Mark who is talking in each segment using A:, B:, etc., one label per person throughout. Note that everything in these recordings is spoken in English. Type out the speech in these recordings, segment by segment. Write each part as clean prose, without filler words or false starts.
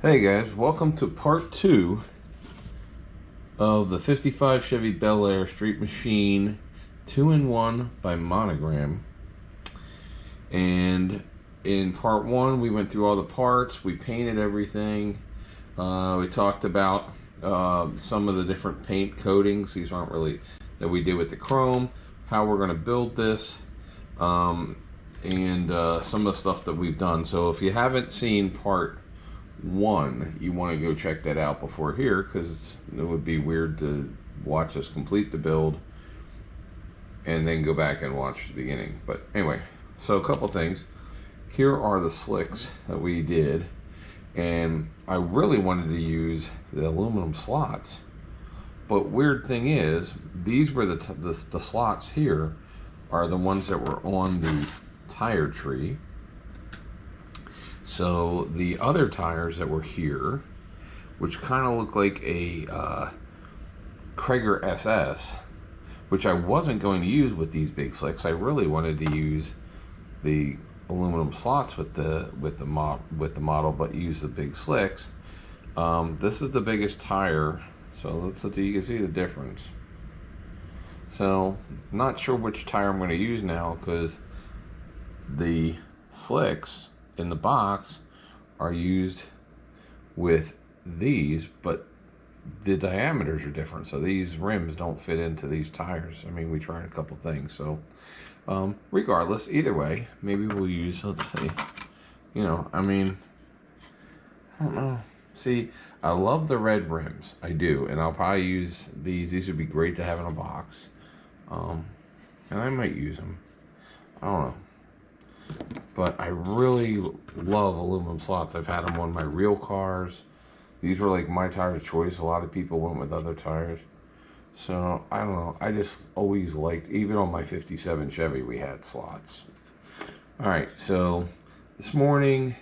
A: Hey guys, welcome to part 2 of the 55 Chevy Bel Air Street Machine 2-in-1 by Monogram. And in part 1 we went through all the parts, we painted everything, we talked about some of the different paint coatings. These aren't really that we did with the chrome, how we're going to build this, and some of the stuff that we've done. So if you haven't seen part 1, you want to go check that out before here, because it would be weird to watch us complete the build and then go back and watch the beginning. But anyway, so a couple things. Here are the slicks that we did, and I really wanted to use the aluminum slots, but weird thing is these were the slots here are the ones that were on the tire tree. So the other tires that were here, which kind of look like a Krager SS, which I wasn't going to use with these big slicks. I really wanted to use the aluminum slots with the model, but use the big slicks. This is the biggest tire, so let's look. You can see the difference. So not sure which tire I'm going to use now, because the slicks in the box are used with these, but the diameters are different, so these rims don't fit into these tires. I mean, we tried a couple things, so regardless, either way, maybe we'll use, let's see, you know, I mean, I don't know. See, I love the red rims, I do, and I'll probably use these. These would be great to have in a box, and I might use them. I don't know. But I really love aluminum slots. I've had them on my real cars. These were like my tire of choice. A lot of people went with other tires. So, I don't know. I just always liked, even on my 57 Chevy, we had slots. Alright, so this morning,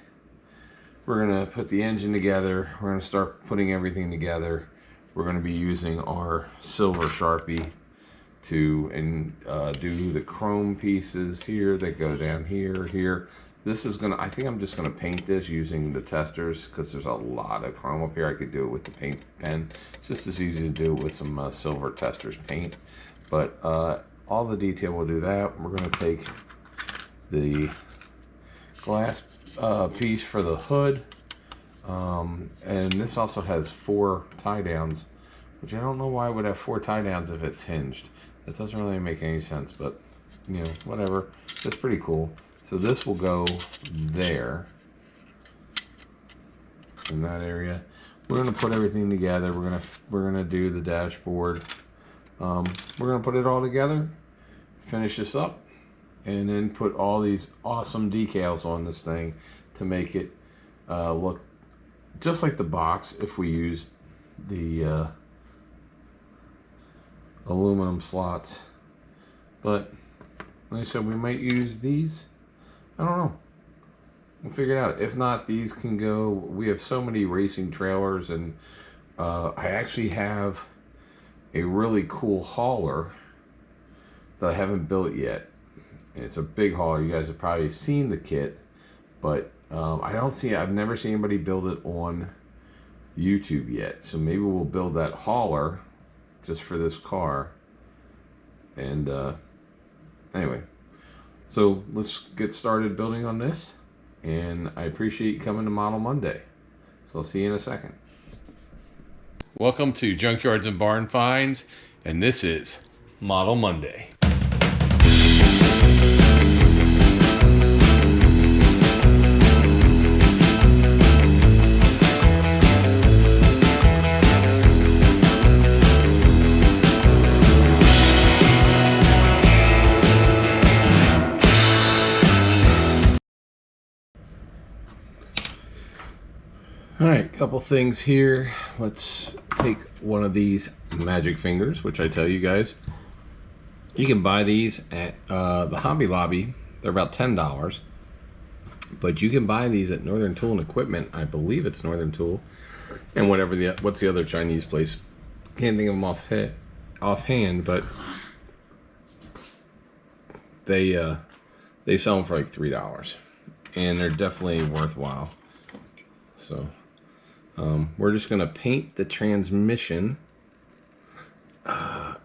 A: we're going to put the engine together. We're going to start putting everything together. We're going to be using our silver Sharpie to do the chrome pieces here that go down here. This is gonna, I think I'm just gonna paint this using the testers, because there's a lot of chrome up here. I could do it with the paint pen. It's just as easy to do it with some silver testers paint. But all the detail, we'll do that. We're gonna take the glass piece for the hood, and this also has 4 tie downs, which I don't know why I would have 4 tie downs if it's hinged. That doesn't really make any sense, but you know, whatever. That's pretty cool. So this will go there in that area. We're gonna put everything together. We're gonna do the dashboard. We're gonna put it all together, finish this up, and then put all these awesome decals on this thing to make it look just like the box if we use the aluminum slots. But like I said, we might use these. I don't know, we'll figure it out. If not, these can go. We have so many racing trailers, and I actually have a really cool hauler that I haven't built yet. It's a big hauler. You guys have probably seen the kit, but I've never seen anybody build it on YouTube yet. So maybe we'll build that hauler just for this car. And anyway, so let's get started building on this, and I appreciate you coming to Model Monday. So I'll see you in a second. Welcome to Junkyards and Barn Finds, and this is Model Monday. Alright, couple things here. Let's take one of these magic fingers, which I tell you guys, you can buy these at the Hobby Lobby. They're about $10, but you can buy these at Northern Tool and Equipment. I believe it's Northern Tool, and what's the other Chinese place? Can't think of them offhand, but they sell them for like $3, and they're definitely worthwhile. So We're just going to paint the transmission. There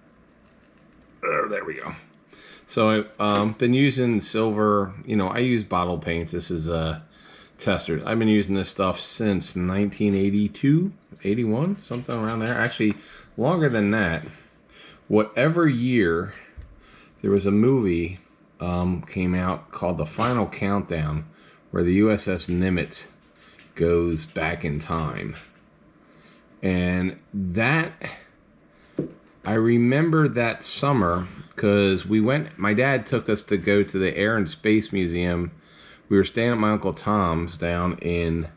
A: we go. So I've been using silver, you know, I use bottle paints. This is testers. I've been using this stuff since 1982, 81, something around there. Actually, longer than that. Whatever year there was a movie came out called The Final Countdown, where the USS Nimitz goes back in time. And that, I remember that summer because we went, my dad took us to go to the Air and Space Museum. We were staying at my Uncle Tom's down in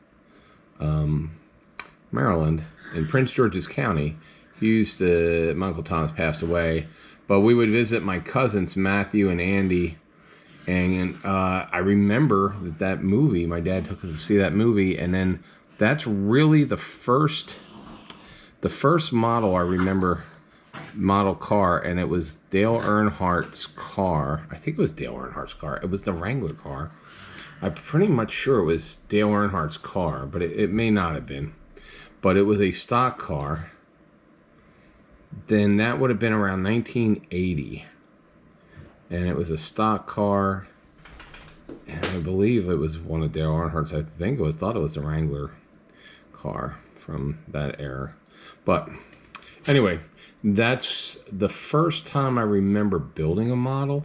A: Maryland, in Prince George's County. My Uncle Tom's passed away, but we would visit my cousins, Matthew and Andy. And I remember that movie, my dad took us to see that movie, and then that's really the first model I remember, model car, and it was Dale Earnhardt's car. I think it was Dale Earnhardt's car. It was the Wrangler car. I'm pretty much sure it was Dale Earnhardt's car, but it may not have been. But it was a stock car. Then that would have been around 1980. And it was a stock car. And I believe it was one of Dale Earnhardt's. I thought it was the Wrangler car from that era. But anyway, that's the first time I remember building a model.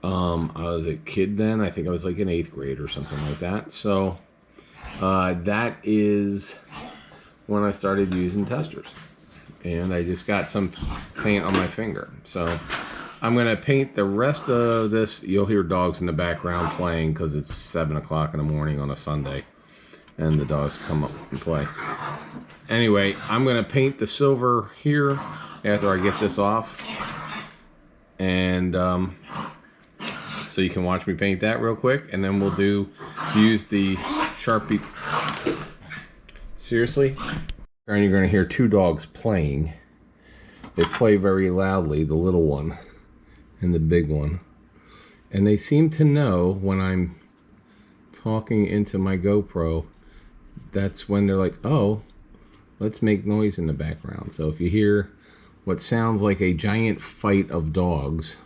A: I was a kid then. I think I was like in 8th grade or something like that. So that is when I started using testers. And I just got some paint on my finger. So I'm going to paint the rest of this. You'll hear dogs in the background playing because it's 7 o'clock in the morning on a Sunday. And the dogs come up and play. Anyway, I'm going to paint the silver here after I get this off. And so you can watch me paint that real quick. And then we'll use the Sharpie. Seriously? And you're going to hear 2 dogs playing. They play very loudly, the little one and the big one. And they seem to know when I'm talking into my GoPro, that's when they're like, oh, let's make noise in the background. So if you hear what sounds like a giant fight of dogs,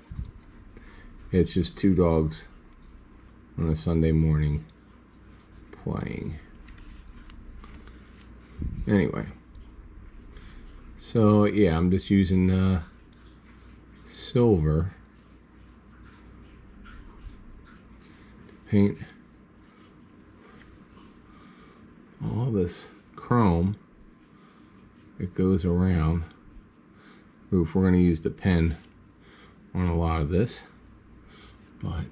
A: it's just 2 dogs on a Sunday morning playing. Anyway, so yeah, I'm just using silver to paint all this chrome that goes around roof. We're going to use the pen on a lot of this, but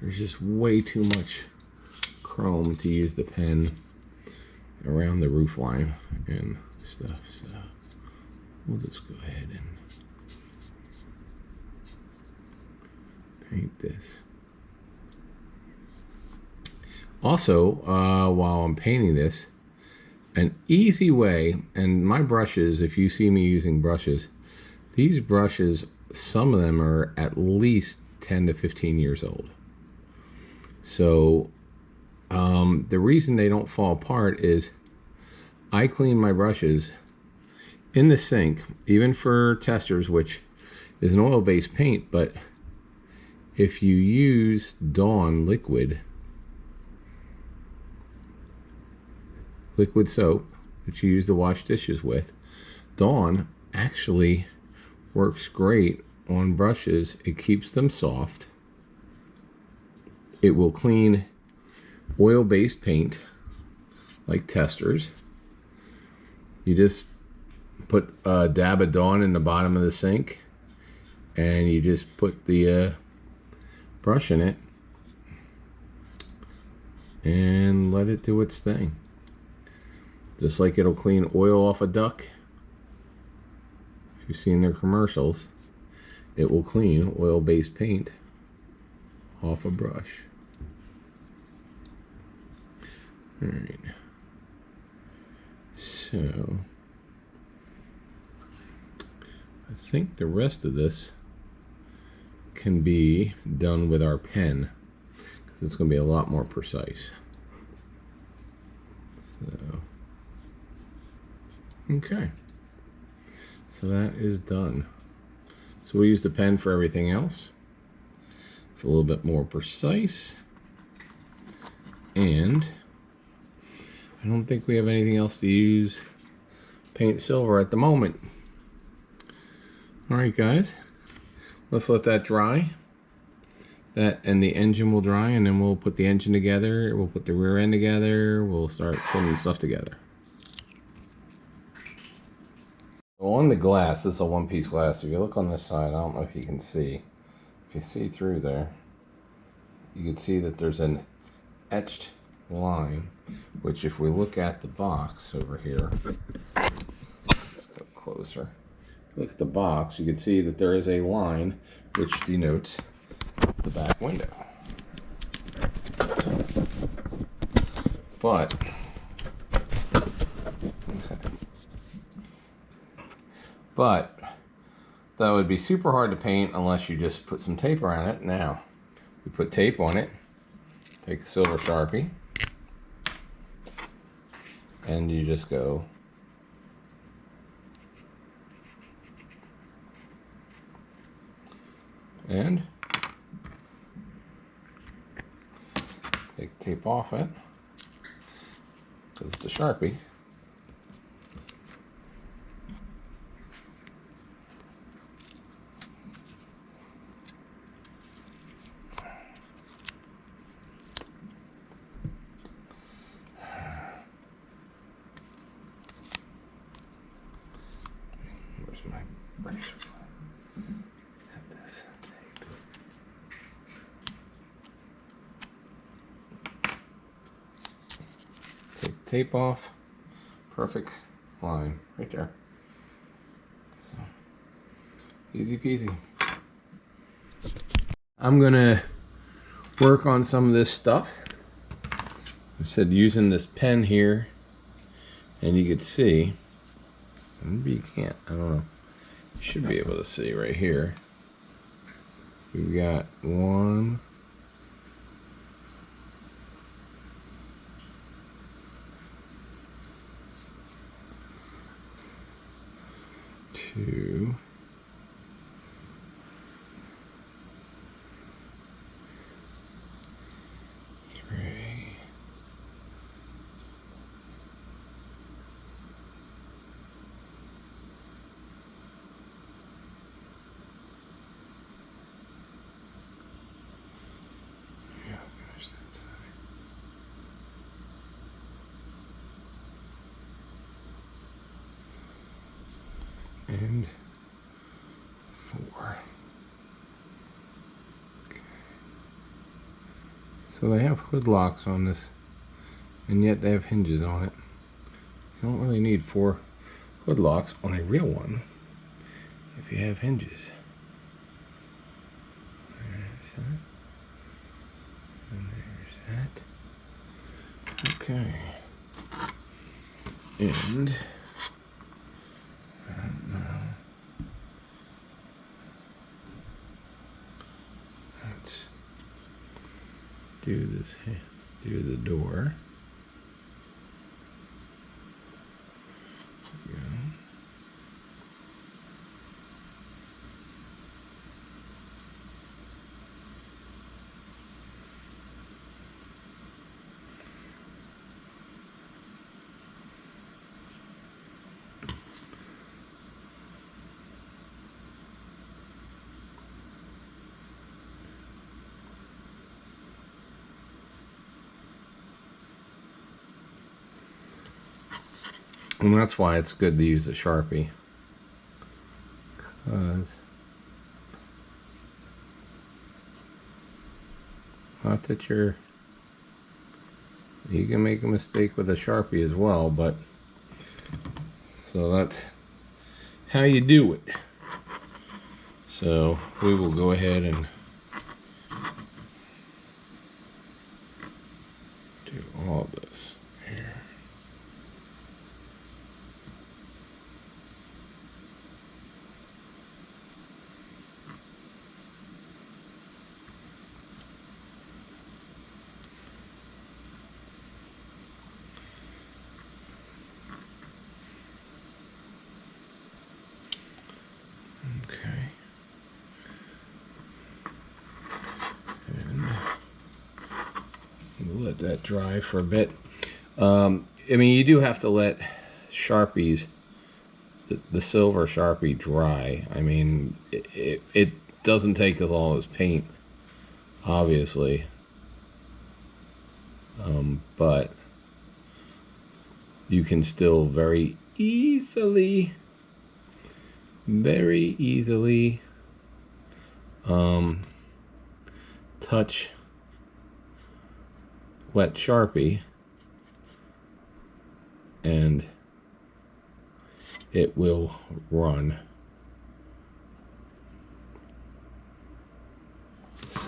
A: there's just way too much chrome to use the pen around the roof line and stuff, so we'll just go ahead and paint this. Also, while I'm painting this, an easy way, and my brushes, if you see me using brushes, these brushes, some of them are at least 10 to 15 years old. So the reason they don't fall apart is I clean my brushes in the sink, even for testers, which is an oil-based paint, but if you use Dawn liquid soap that you use to wash dishes with, Dawn actually works great on brushes. It keeps them soft. It will clean oil-based paint like testers. You just put a dab of Dawn in the bottom of the sink and you just put the brush in it and let it do its thing. Just like it'll clean oil off a duck. If you've seen their commercials, it will clean oil-based paint off a brush. Alright. So I think the rest of this can be done with our pen because it's going to be a lot more precise. So, okay. So that is done. So we use the pen for everything else. It's a little bit more precise. And I don't think we have anything else to use paint silver at the moment. Alright guys, let's let that dry. That and the engine will dry, and then we'll put the engine together, we'll put the rear end together, we'll start putting stuff together. So on the glass, this is a one-piece glass. If you look on this side, I don't know if you can see. If you see through there, you can see that there's an etched line, which if we look at the box over here, let's go closer. Look at the box, you can see that there is a line which denotes the back window. But that would be super hard to paint unless you just put some tape around it. Now we put tape on it, take a silver Sharpie, and you just go and take the tape off it, because it's a Sharpie. Where's my eraser? This tape. Take the tape off. Perfect line right there. So easy peasy. I'm gonna work on some of this stuff. I said using this pen here, and you could see, maybe you can't, I don't know. You should be able to see right here. We've got 1, 2, 3, 4. Okay. So they have hood locks on this, and yet they have hinges on it. You don't really need 4 hood locks on a real one if you have hinges. There's that. And there's that. Okay. And let's do this here. Do the door. There we go. And that's why it's good to use a Sharpie, because not that you can make a mistake with a Sharpie as well, but so that's how you do it. So we will go ahead and do all this here. We'll let that dry for a bit. I mean, you do have to let Sharpies, the silver Sharpie, dry. I mean, it doesn't take as long as paint, obviously. But you can still very easily touch wet Sharpie and it will run. So.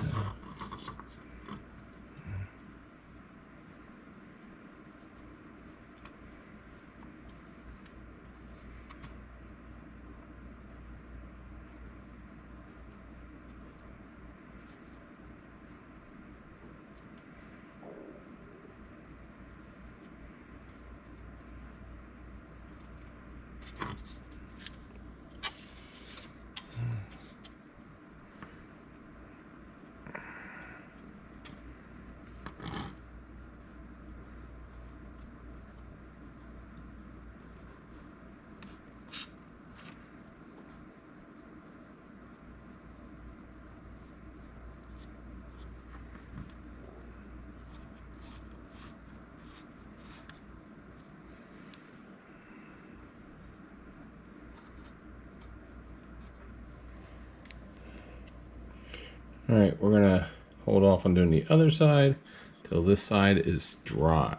A: All right, we're gonna hold off on doing the other side till this side is dry.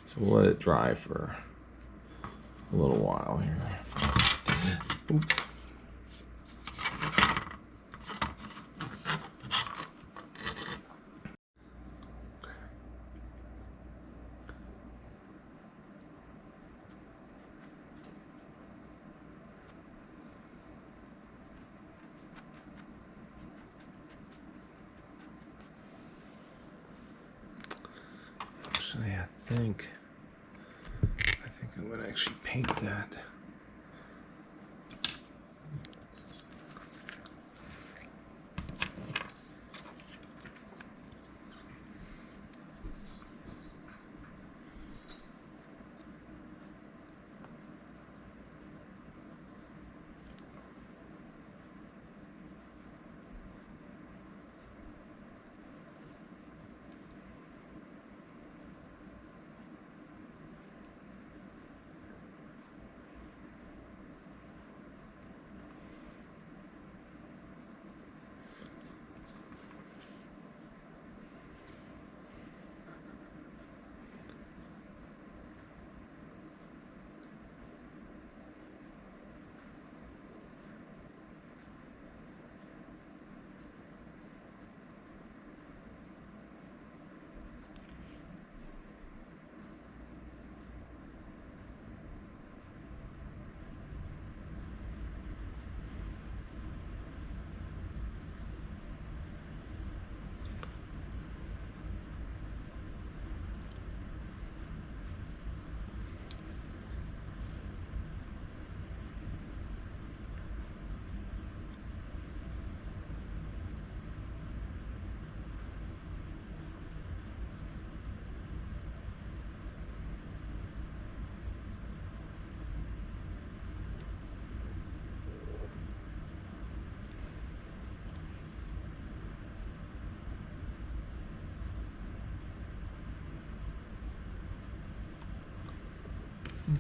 A: So we'll let it dry for a little while here. Oops. Actually, I think I'm gonna actually paint that.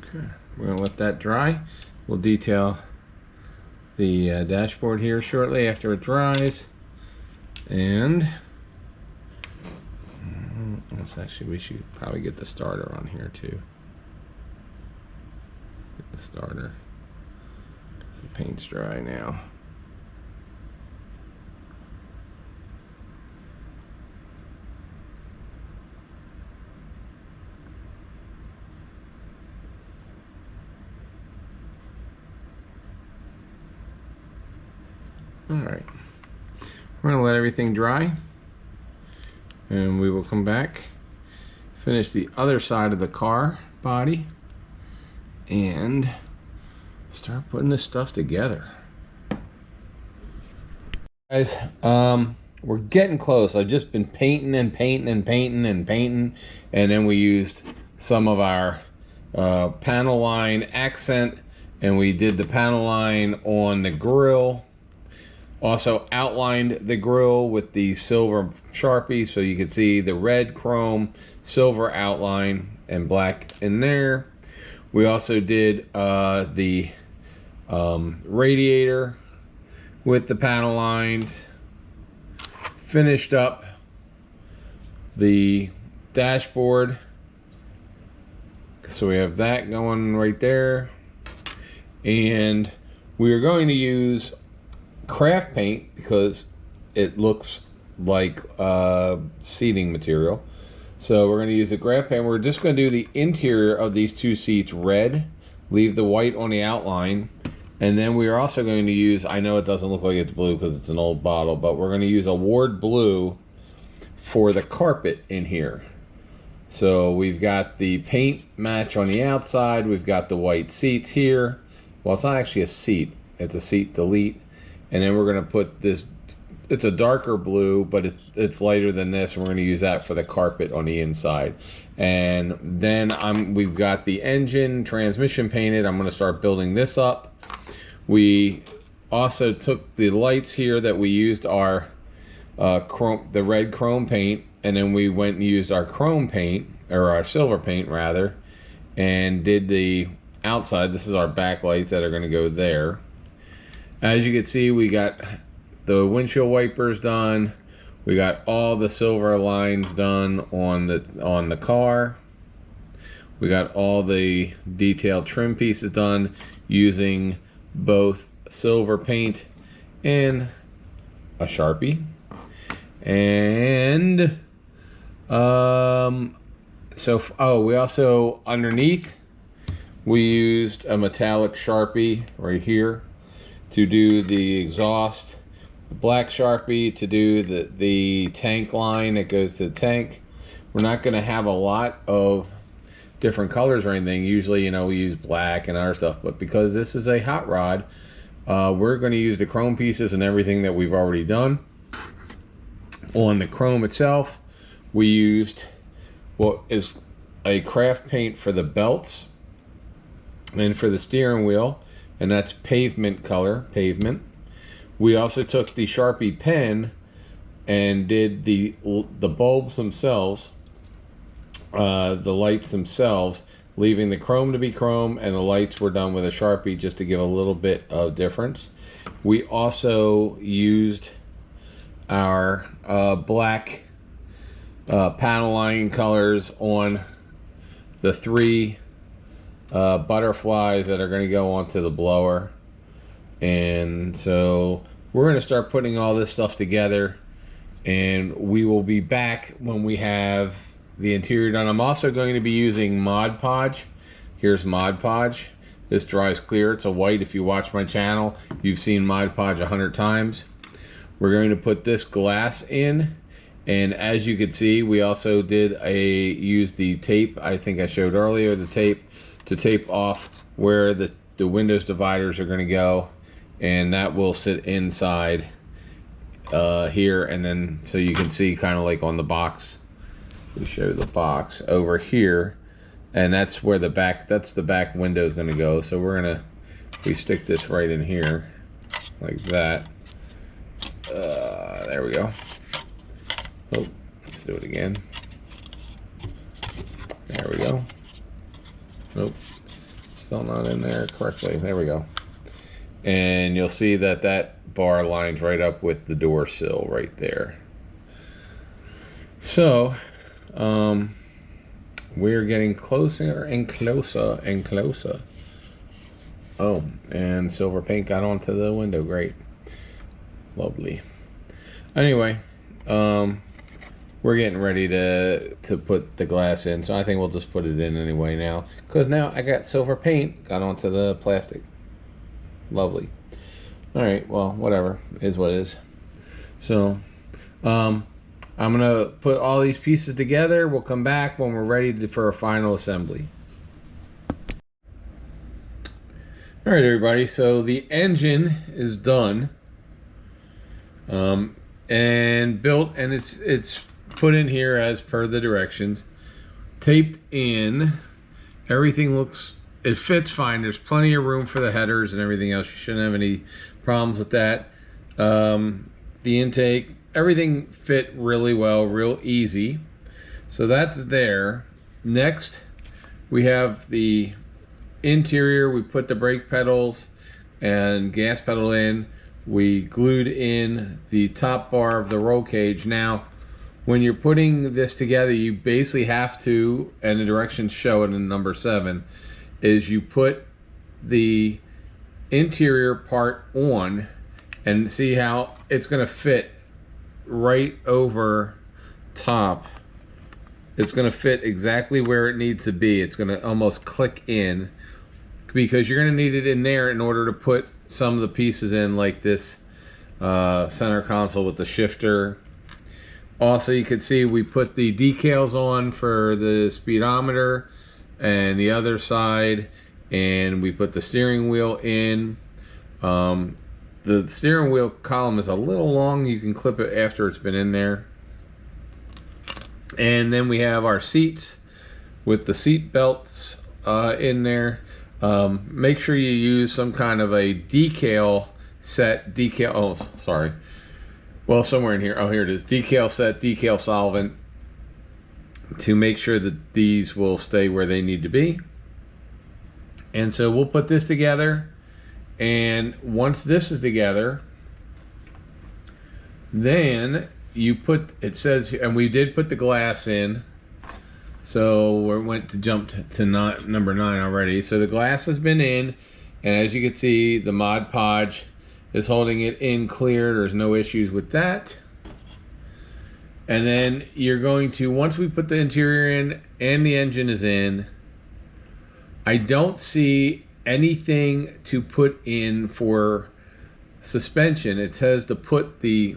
A: Okay, we're gonna let that dry. We'll detail the dashboard here shortly after it dries. And let's actually, we should probably get the starter on here too. Get the starter. The paint's dry now. All right, we're gonna let everything dry and we will come back, finish the other side of the car body and start putting this stuff together. Guys, we're getting close. I've just been painting and painting and painting and painting, and then we used some of our panel line accent, and we did the panel line on the grill. Also outlined the grill with the silver Sharpie, so you could see the red chrome, silver outline, and black in there. We also did the radiator with the panel lines. Finished up the dashboard, so we have that going right there. And we are going to use craft paint because it looks like seating material. So we're going to use the craft paint. We're just going to do the interior of these two seats red, leave the white on the outline. And then we are also going to use, I know it doesn't look like it's blue because it's an old bottle, but we're going to use a Ward blue for the carpet in here. So we've got the paint match on the outside. We've got the white seats here. Well, it's not actually a seat. It's a seat delete. And then we're going to put this, it's a darker blue, but it's lighter than this. And we're going to use that for the carpet on the inside. And then we've got the engine, transmission painted. I'm going to start building this up. We also took the lights here that we used our the red chrome paint, and then we went and used our chrome paint, or our silver paint rather, and did the outside. This is our backlights that are going to go there. As you can see, we got the windshield wipers done. We got all the silver lines done on the car. We got all the detailed trim pieces done using both silver paint and a Sharpie. And we also, underneath, we used a metallic Sharpie right here to do the exhaust, the black Sharpie to do the tank line that goes to the tank. We're not going to have a lot of different colors or anything. Usually, you know, we use black and other stuff, but because this is a hot rod, we're going to use the chrome pieces and everything that we've already done. On the chrome itself, we used what is a craft paint for the belts and for the steering wheel, and that's pavement color, pavement. We also took the Sharpie pen and did the bulbs themselves, the lights themselves, leaving the chrome to be chrome, and the lights were done with a Sharpie just to give a little bit of difference. We also used our black panel line colors on the three butterflies that are going to go onto the blower. And so we're going to start putting all this stuff together, and we will be back when we have the interior done. I'm also going to be using Mod Podge. Here's Mod Podge. This dries clear. It's a white. If you watch my channel, you've seen Mod Podge 100 times. We're going to put this glass in, and as you can see, we also did use the tape. I think I showed earlier the tape to tape off where the windows dividers are going to go, and that will sit inside here, and then so you can see kind of like on the box. We show the box over here, and that's where the back window is going to go. So we stick this right in here like that. There we go. Oh, let's do it again. There we go. Nope, still not in there correctly. There we go. And you'll see that bar lines right up with the door sill right there. So we're getting closer and closer and closer. Oh, and silver paint got onto the window. Great. Lovely. Anyway, we're getting ready to put the glass in, so I think we'll just put it in anyway now, because now I got silver paint got onto the plastic. Lovely. All right, well, whatever, is what is. So I'm gonna put all these pieces together. We'll come back when we're ready for a final assembly. All right, everybody, so the engine is done. and built, and it's put in here as per the directions, taped in. Everything looks, it fits fine. There's plenty of room for the headers and everything else. You shouldn't have any problems with that. The intake, everything fit really well, real easy. So that's there. Next, we have the interior. We put the brake pedals and gas pedal in. We glued in the top bar of the roll cage. Now, when you're putting this together, you basically have to, and the directions show it in number 7, is you put the interior part on and see how it's going to fit right over top. It's going to fit exactly where it needs to be. It's going to almost click in, because you're going to need it in there in order to put some of the pieces in, like this center console with the shifter. Also, you can see we put the decals on for the speedometer and the other side, and we put the steering wheel in. The steering wheel column is a little long. You can clip it after it's been in there. And then we have our seats with the seat belts in there. Make sure you use some kind of a decal set, oh, sorry. Well, somewhere in here, oh, here it is. Decal set, decal solvent, to make sure that these will stay where they need to be. And so we'll put this together. And once this is together, then you put, it says, and we did put the glass in. So we went to jump to number 9 already. So the glass has been in, and as you can see, the Mod Podge is holding it in clear. There's no issues with that. And then you're going to, once we put the interior in and the engine is in, I don't see anything to put in for suspension. It says to put the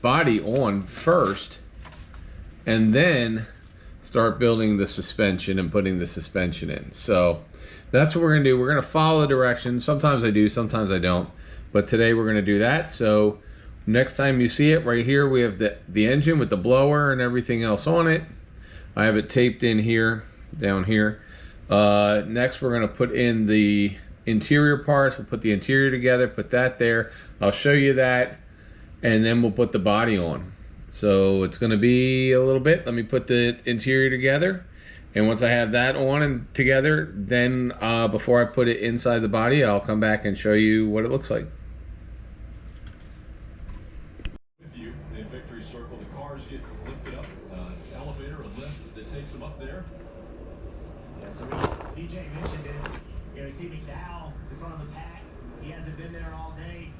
A: body on first and then start building the suspension and putting the suspension in. So that's what we're gonna do. We're gonna follow the directions. Sometimes I do, sometimes I don't, but today we're gonna do that. So next time you see it, right here we have the engine with the blower and everything else on it. I have it taped in here, down here. Next we're gonna put in the interior parts. We'll put the interior together, put that there. I'll show you that, and then we'll put the body on. So it's gonna be a little bit. Let me put the interior together, and once I have that on and together, then before I put it inside the body, I'll come back and show you what it looks like.
B: With you in Victory Circle, the cars get lifted up, elevator, a lift that takes them up there.
C: Yeah, so DJ mentioned it. You know, you see McDowell in front of the pack. He hasn't been there all day.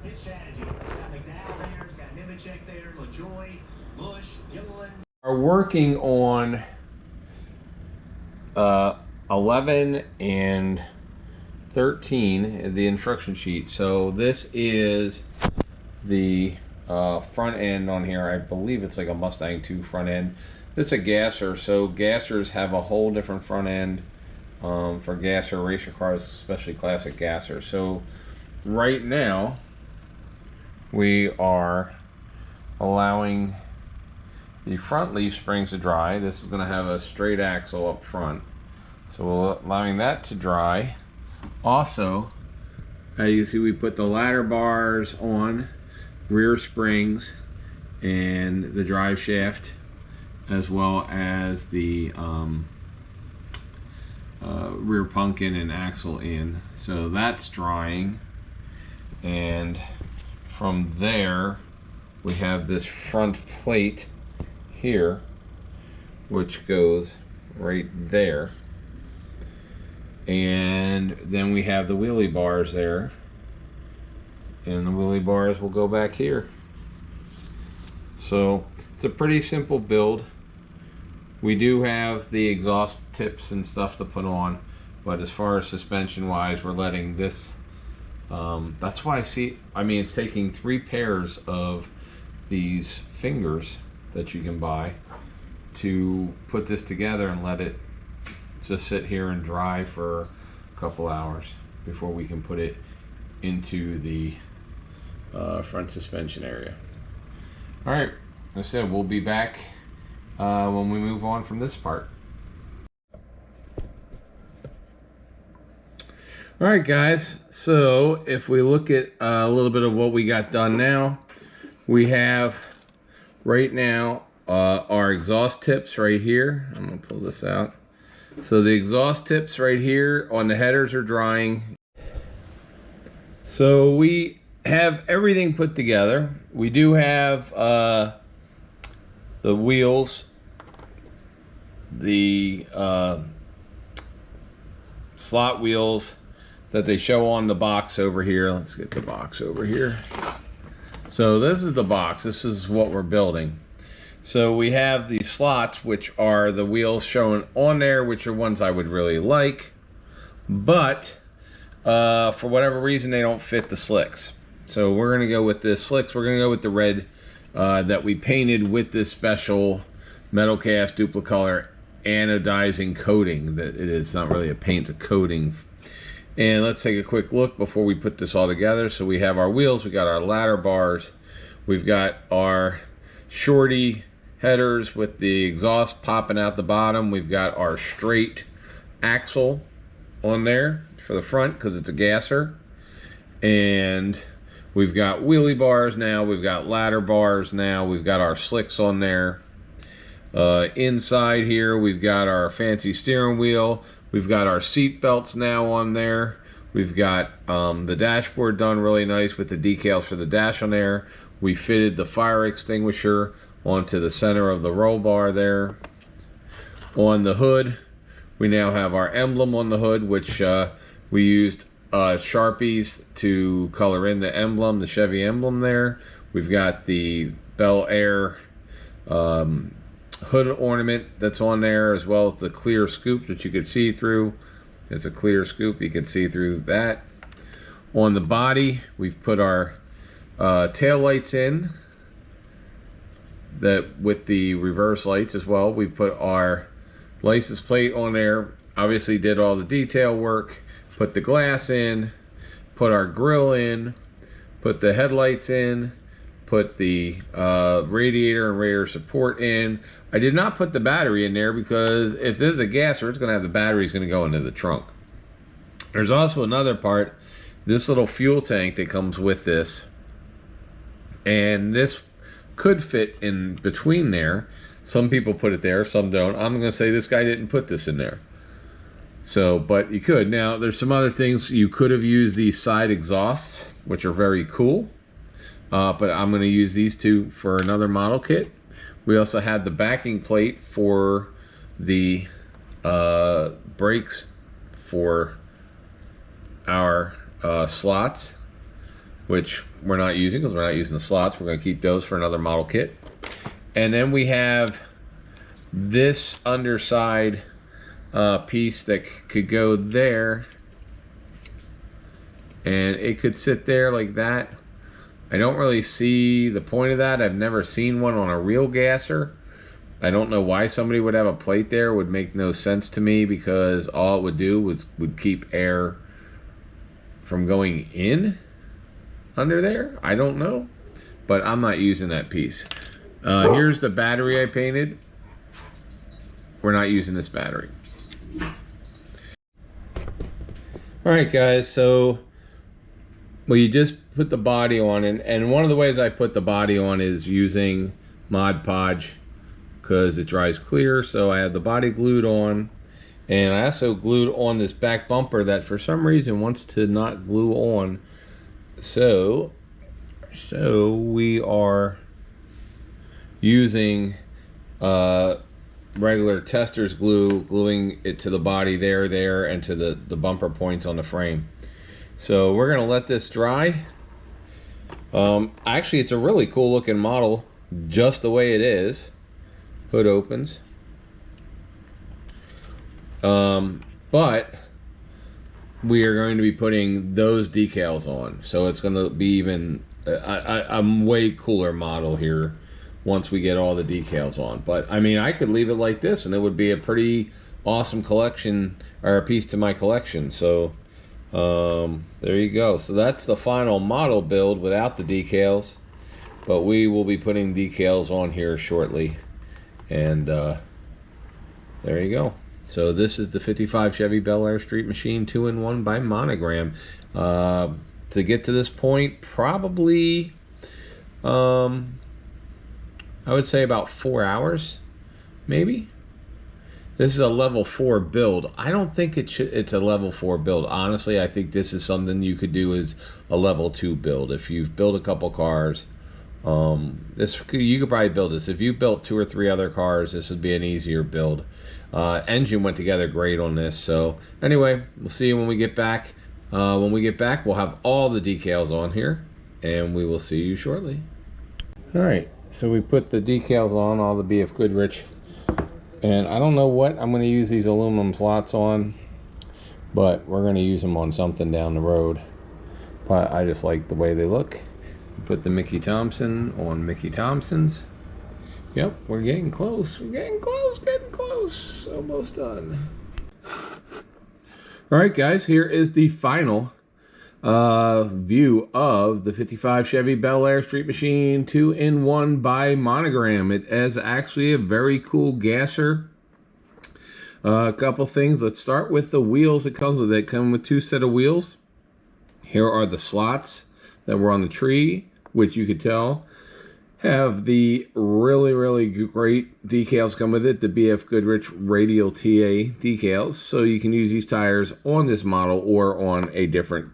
C: Pit strategy. He's got McDowell there. He's got Nemechek there. LaJoy, Bush, Gilliland.
A: Are working on 11 and 13, the instruction sheet. So this is the front end on here. I believe it's like a Mustang 2 front end. This is a gasser, so gassers have a whole different front end for gasser racer cars, especially classic gassers. So right now we are allowing the front leaf springs to dry. This is going to have a straight axle up front, so we're allowing that to dry. Also, as you see, we put the ladder bars on, rear springs, and the drive shaft, as well as the rear pumpkin and axle in. So that's drying, and from there we have this front plate here, which goes right there, and then we have the wheelie bars there, and the wheelie bars will go back here. So it's a pretty simple build. We do have the exhaust tips and stuff to put on, but as far as suspension wise, we're letting this that's why I mean it's taking 3 pairs of these fingers that you can buy to put this together and let it just sit here and dry for a couple hours before we can put it into the front suspension area. All right, like I said, we'll be back when we move on from this part. All right, guys, so if we look at a little bit of what we got done now, we have right now our exhaust tips right here. I'm gonna pull this out. So the exhaust tips right here on the headers are drying. So we have everything put together. We do have the wheels, the slot wheels that they show on the box over here. Let's get the box over here. So this is the box. This is what we're building. So we have these slots, which are the wheels shown on there, which are ones I would really like, but for whatever reason they don't fit the slicks. So we're gonna go with the slicks. We're gonna go with the red that we painted with this special metal cast duplicolor anodizing coating. That it is not really a paint, it's a coating. And let's take a quick look before we put this all together. So we have our wheels, we got our ladder bars, we've got our shorty headers with the exhaust popping out the bottom, we've got our straight axle on there for the front because it's a gasser, and we've got wheelie bars now, we've got ladder bars now, we've got our slicks on there. Inside here we've got our fancy steering wheel, we've got our seat belts now on there, we've got the dashboard done really nice with the decals for the dash on there. We fitted the fire extinguisher onto the center of the roll bar there. On the hood we now have our emblem on the hood, which we used Sharpies to color in the emblem, the Chevy emblem there. We've got the Bel Air hood ornament that's on there, as well as the clear scoop that you could see through. It's a clear scoop, you can see through that. On the body we've put our tail lights in, that with the reverse lights as well. We put our license plate on there, obviously did all the detail work, put the glass in, put our grille in, put the headlights in, put the radiator and radiator support in. I did not put the battery in there because if this is a gasser, it's going to have the battery's going to go into the trunk. There's also another part, this little fuel tank that comes with this, and this could fit in between there. Some people put it there, some don't. I'm going to say this guy didn't put this in there. So, but you could. Now, there's some other things. You could have used these side exhausts, which are very cool. But I'm going to use these two for another model kit. We also had the backing plate for the brakes for our slots, which we're not using because we're not using the slots. We're going to keep those for another model kit. And then we have this underside piece that could go there, and it could sit there like that. I don't really see the point of that. I've never seen one on a real gasser. I don't know why somebody would have a plate there. It would make no sense to me, because all it would do would keep air from going in under there. I don't know, but I'm not using that piece. Here's the battery I painted. We're not using this battery. All right, guys, so you just put the body on, and one of the ways I put the body on is using Mod Podge because it dries clear. So I have the body glued on, and I also glued on this back bumper that for some reason wants to not glue on. So we are using regular tester's glue, gluing it to the body there, and to the bumper points on the frame. So we're gonna let this dry. Actually, it's a really cool looking model, just the way it is. Hood opens. But we are going to be putting those decals on, so it's going to be even a way cooler model here once we get all the decals on. But I mean, I could leave it like this and it would be a pretty awesome collection, or a piece to my collection. So There you go. So that's the final model build without the decals, but we will be putting decals on here shortly. And there you go. So this is the 55 Chevy Bel Air Street Machine 2-in-1 by Monogram. To get to this point, probably I would say about 4 hours, maybe. This is a level 4 build. I don't think it's a level 4 build. Honestly, I think this is something you could do as a level 2 build. If you've built a couple cars, you could probably build this. If you built 2 or 3 other cars, this would be an easier build. Engine went together great on this. So anyway, we'll see you when we get back. When we get back, we'll have all the decals on here, and we will see you shortly. All right, so we put the decals on, all the BF Goodrich. And I don't know what I'm going to use these aluminum slots on, but we're going to use them on something down the road. But I just like the way they look. Put the Mickey Thompson on Mickey Thompson's. Yep, we're getting close. We're getting close. Almost done. All right, guys, here is the final view of the 55 Chevy Bel Air Street Machine 2-in-1 by Monogram. It is actually a very cool gasser. A couple things. Let's start with the wheels it comes with. They come with 2 sets of wheels. Here are the slots that were on the tree, which you could tell have the really great decals come with it, the BF Goodrich radial TA decals. So you can use these tires on this model or on a different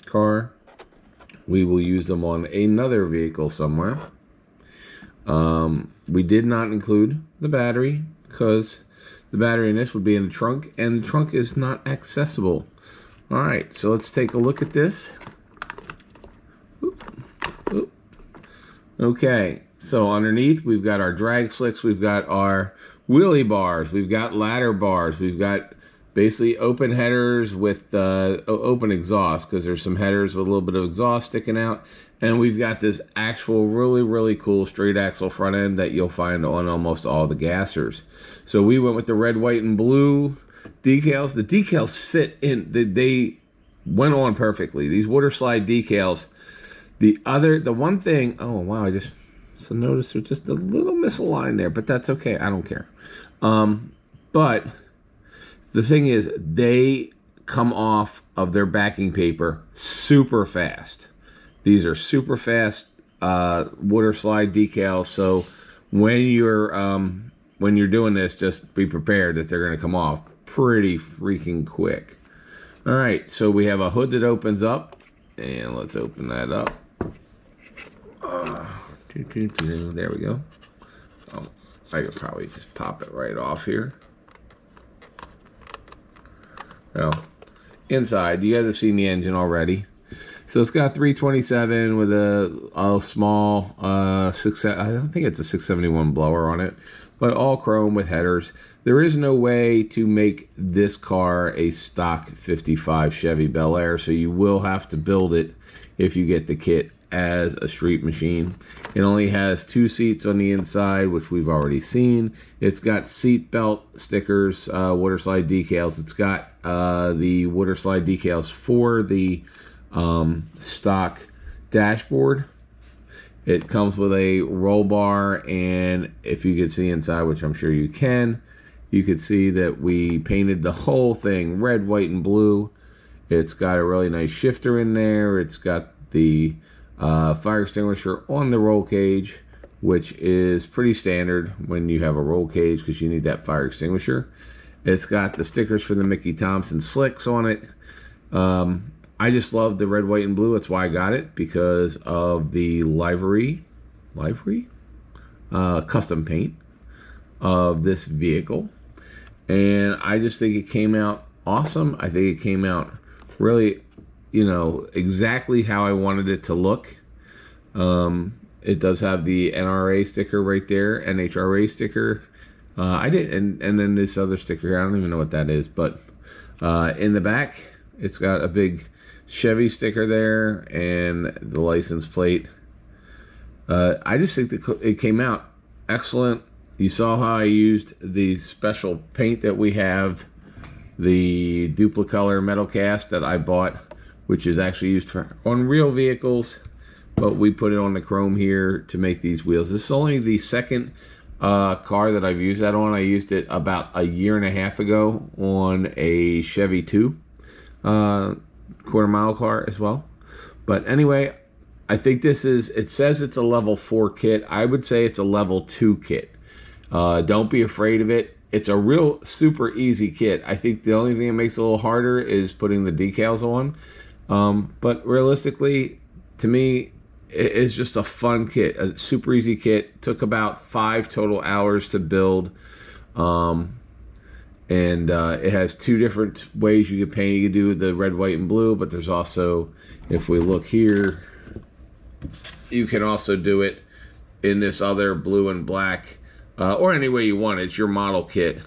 A: car. We will use them on another vehicle somewhere. We did not include the battery because the battery in this would be in the trunk, and the trunk is not accessible. All right, so let's take a look at this. Oop. Okay, so underneath we've got our drag slicks, we've got our wheelie bars, we've got ladder bars, we've got basically open headers with open exhaust, because there's some headers with a little bit of exhaust sticking out. And we've got this actual really cool straight axle front end that you'll find on almost all the gassers. So we went with the red, white, and blue decals. The decals fit in. They went on perfectly. These water slide decals. The one thing, oh wow, I just noticed there's just a little misaligned there, but that's okay. I don't care. But the thing is, they come off of their backing paper super fast. These are super fast water slide decals. So when you're doing this, just be prepared that they're going to come off pretty freaking quick. All right, so we have a hood that opens up, and let's open that up. There we go. Oh, I could probably just pop it right off here. Well, inside, you guys have seen the engine already. So it's got 327 with a small, I don't think it's a 671 blower on it, but all chrome with headers. There is no way to make this car a stock 55 Chevy Bel Air, so you will have to build it if you get the kit as a street machine. It only has 2 seats on the inside, which we've already seen. It's got seat belt stickers, water slide decals. It's got the water slide decals for the stock dashboard. It comes with a roll bar, and if you could see inside, which I'm sure you can, you could see that we painted the whole thing red, white, and blue. It's got a really nice shifter in there. It's got the fire extinguisher on the roll cage, which is pretty standard when you have a roll cage because you need that fire extinguisher. It's got the stickers for the Mickey Thompson slicks on it. I just love the red, white, and blue. That's why I got it, because of the livery, custom paint of this vehicle. And I just think it came out awesome. I think it came out really, exactly how I wanted it to look. It does have the NRA sticker right there, NHRA sticker. And then this other sticker here, I don't even know what that is, but in the back, it's got a big Chevy sticker there and the license plate. I just think that it came out excellent. You saw how I used the special paint that we have the duplicolor metal cast that I bought, which is actually used on real vehicles, but we put it on the chrome here to make these wheels. This is only the second car that I've used that on. I used it about a year and a half ago on a Chevy 2 quarter-mile car as well. But anyway, I think this is, it says it's a level 4 kit. I would say it's a level 2 kit. Don't be afraid of it. It's a real super easy kit. I think the only thing that makes it a little harder is putting the decals on. But realistically, to me, it's just a fun kit, a super easy kit. Took about 5 total hours to build. It has 2 different ways you can paint. You can do the red, white, and blue, but there's also, if we look here, you can also do it in this other blue and black, or any way you want. It's your model kit.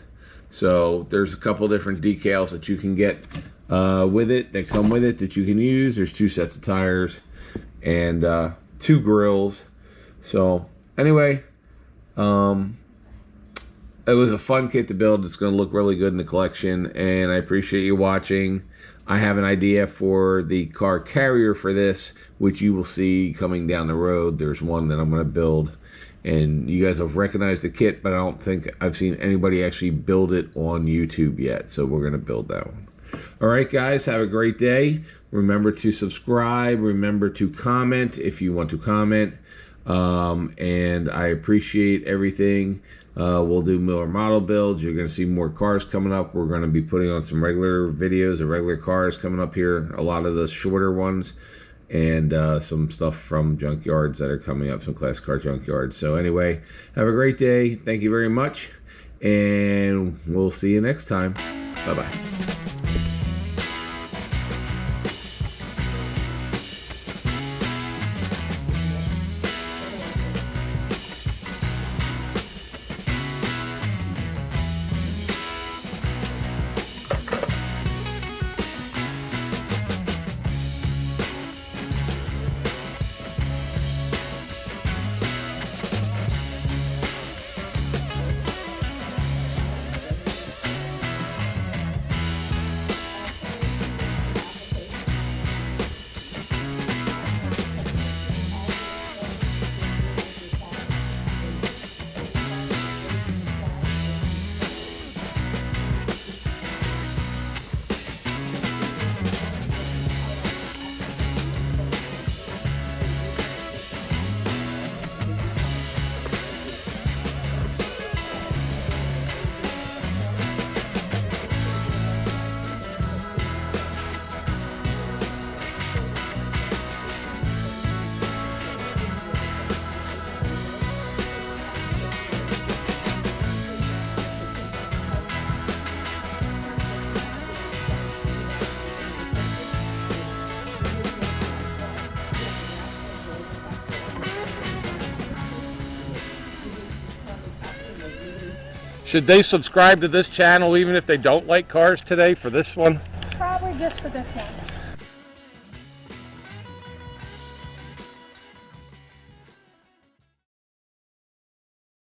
A: So there's a couple different decals that you can get with it, that come with it, that you can use. There's 2 sets of tires and 2 grills. So anyway, it was a fun kit to build. It's going to look really good in the collection, and I appreciate you watching. I have an idea for the car carrier for this, which you will see coming down the road. There's one that I'm going to build, and you guys have recognized the kit, but I don't think I've seen anybody actually build it on YouTube yet, so we're going to build that one. All right, guys, have a great day. Remember to subscribe. Remember to comment if you want to comment. And I appreciate everything. We'll do more model builds. You're going to see more cars coming up. We're going to be putting on some regular videos of regular cars coming up here, a lot of the shorter ones, and some stuff from Junkyards that are coming up, some classic car Junkyards. So anyway, have a great day. Thank you very much, and we'll see you next time. Bye-bye.
D: Should they subscribe to this channel even if they don't like cars today for this one?
E: Probably just for this one.